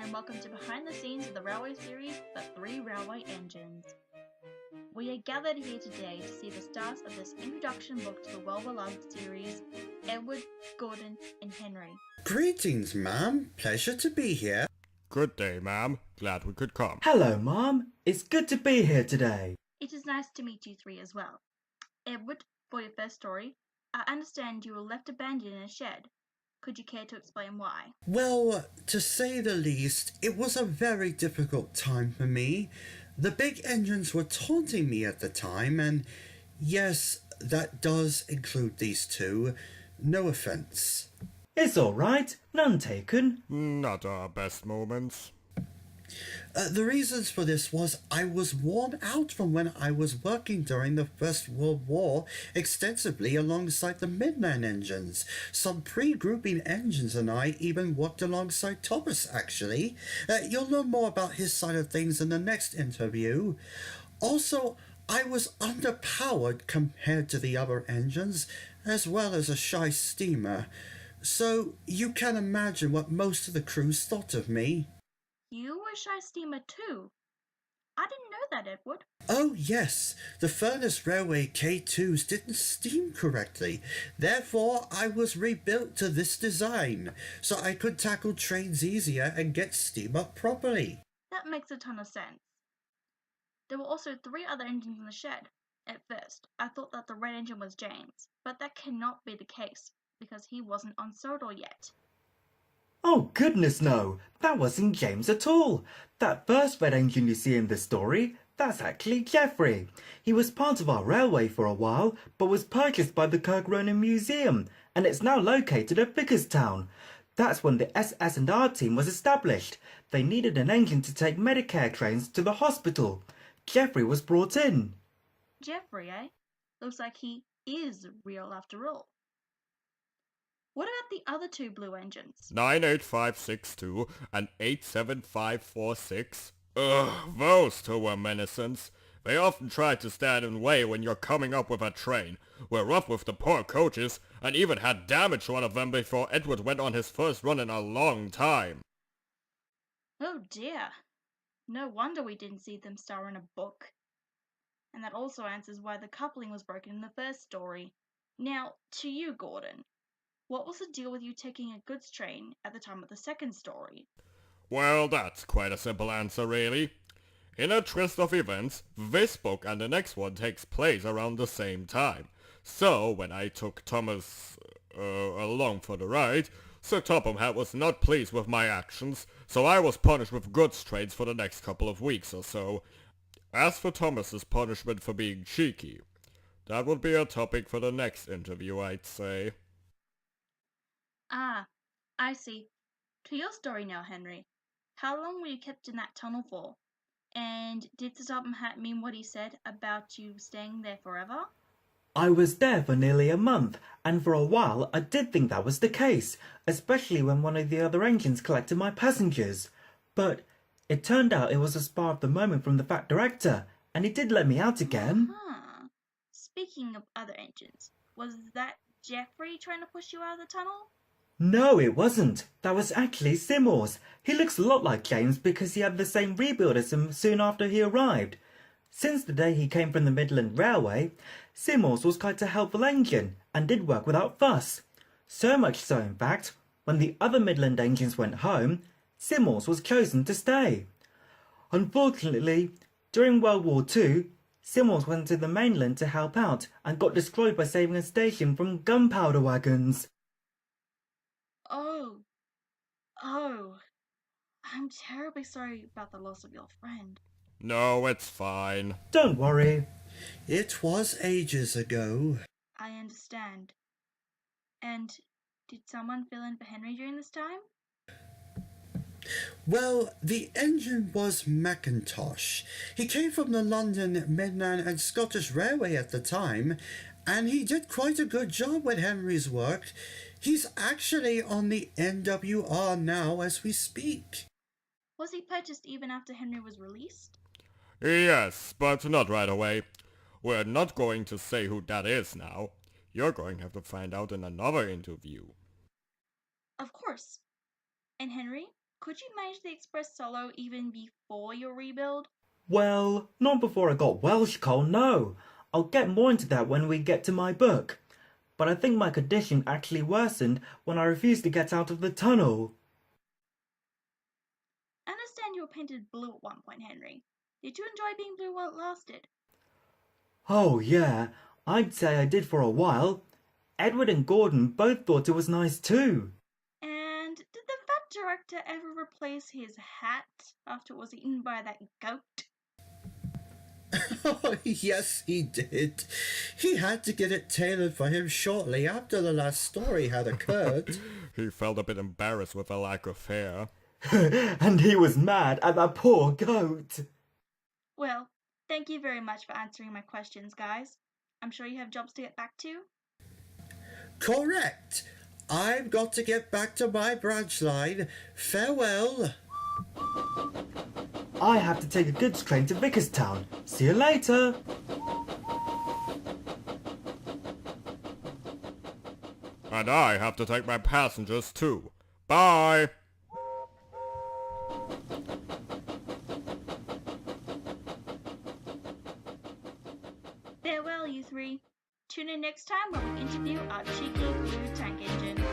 and welcome to Behind the Scenes of the Railway series, The Three Railway Engines. We are gathered here today to see the start of this introduction book to the well-beloved series, Edward, Gordon and Henry. Greetings, ma'am. Pleasure to be here. Good day, ma'am. Glad we could come. Hello, Mom. It's good to be here today. It is nice to meet you three as well. Edward, for your first story, I understand you were left abandoned in a shed. Could you care to explain why? Well, to say the least, it was a very difficult time for me. The big engines were taunting me at the time, and yes, that does include these two. No offence. It's all right. None taken. Not our best moments. The reasons for this was I was worn out from when I was working during the First World War extensively alongside the Midland engines. Some pre-grouping engines and I even worked alongside Thomas, actually. You'll learn more about his side of things in the next interview. Also, I was underpowered compared to the other engines, as well as a shy steamer. So you can imagine what most of the crews thought of me. You were a shy steamer too. I didn't know that, Edward. Oh yes, the furnace railway K2s didn't steam correctly. Therefore, I was rebuilt to this design, so I could tackle trains easier and get steam up properly. That makes a ton of sense. There were also 3 other engines in the shed. At first, I thought that the red engine was James, but that cannot be the case, because he wasn't on Sodor yet. Oh, goodness no. That wasn't James at all. That first red engine you see in this story, that's actually Geoffrey. He was part of our railway for a while, but was purchased by the Kirk Ronan Museum, and it's now located at Vicarstown. That's when the SS&R team was established. They needed an engine to take Medicare trains to the hospital. Geoffrey was brought in. Geoffrey, eh? Looks like he is real after all. What about the other 2 blue engines? 98562 and 87546. Ugh, those two were menacings. They often try to stand in the way when you're coming up with a train, were rough with the poor coaches, and even had damaged one of them before Edward went on his first run in a long time. Oh dear. No wonder we didn't see them star in a book. And that also answers why the coupling was broken in the first story. Now, to you, Gordon. What was the deal with you taking a goods train at the time of the second story? Well, that's quite a simple answer, really. In a twist of events, this book and the next one takes place around the same time. So, when I took Thomas along for the ride, Sir Topham Hatt was not pleased with my actions, so I was punished with goods trains for the next couple of weeks or so. As for Thomas's punishment for being cheeky, that would be a topic for the next interview, I'd say. Ah, I see. To your story now, Henry. How long were you kept in that tunnel for? And did Sir Topham Hatt mean what he said about you staying there forever? I was there for nearly a month, and for a while I did think that was the case, especially when one of the other engines collected my passengers. But it turned out it was a spur of the moment from the Fat Director, and he did let me out again. Speaking of other engines, was that Geoffrey trying to push you out of the tunnel? No, it wasn't. That was actually Seymour's. He looks a lot like James because he had the same rebuild as him soon after he arrived. Since the day he came from the Midland Railway, Seymour's was quite a helpful engine and did work without fuss. So much so, in fact, when the other Midland engines went home, Seymour's was chosen to stay. Unfortunately, during World War II, Seymour's went to the mainland to help out and got destroyed by saving a station from gunpowder wagons. Oh, I'm terribly sorry about the loss of your friend. No, it's fine. Don't worry. It was ages ago. I understand. And did someone fill in for Henry during this time? Well, the engine was Mackintosh. He came from the London, Midland and Scottish Railway at the time, and he did quite a good job with Henry's work. He's actually on the NWR now as we speak. Was he purchased even after Henry was released? Yes, but not right away. We're not going to say who that is now. You're going to have to find out in another interview. Of course. And Henry, could you manage the express solo even before your rebuild? Well, not before I got Welsh coal, no. I'll get more into that when we get to my book. But I think my condition actually worsened when I refused to get out of the tunnel. I understand you were painted blue at one point, Henry. Did you enjoy being blue while it lasted? Oh yeah, I'd say I did for a while. Edward and Gordon both thought it was nice too. And did the vet director ever replace his hat after it was eaten by that goat? Oh, yes, he did. He had to get it tailored for him shortly after the last story had occurred. He felt a bit embarrassed with the lack of hair. And he was mad at that poor goat. Well, thank you very much for answering my questions, guys. I'm sure you have jobs to get back to. Correct. I've got to get back to my branch line. Farewell. I have to take a goods train to Vickerstown. See you later. And I have to take my passengers too. Bye! Farewell, you three. Tune in next time when we interview our cheeky blue tank engine.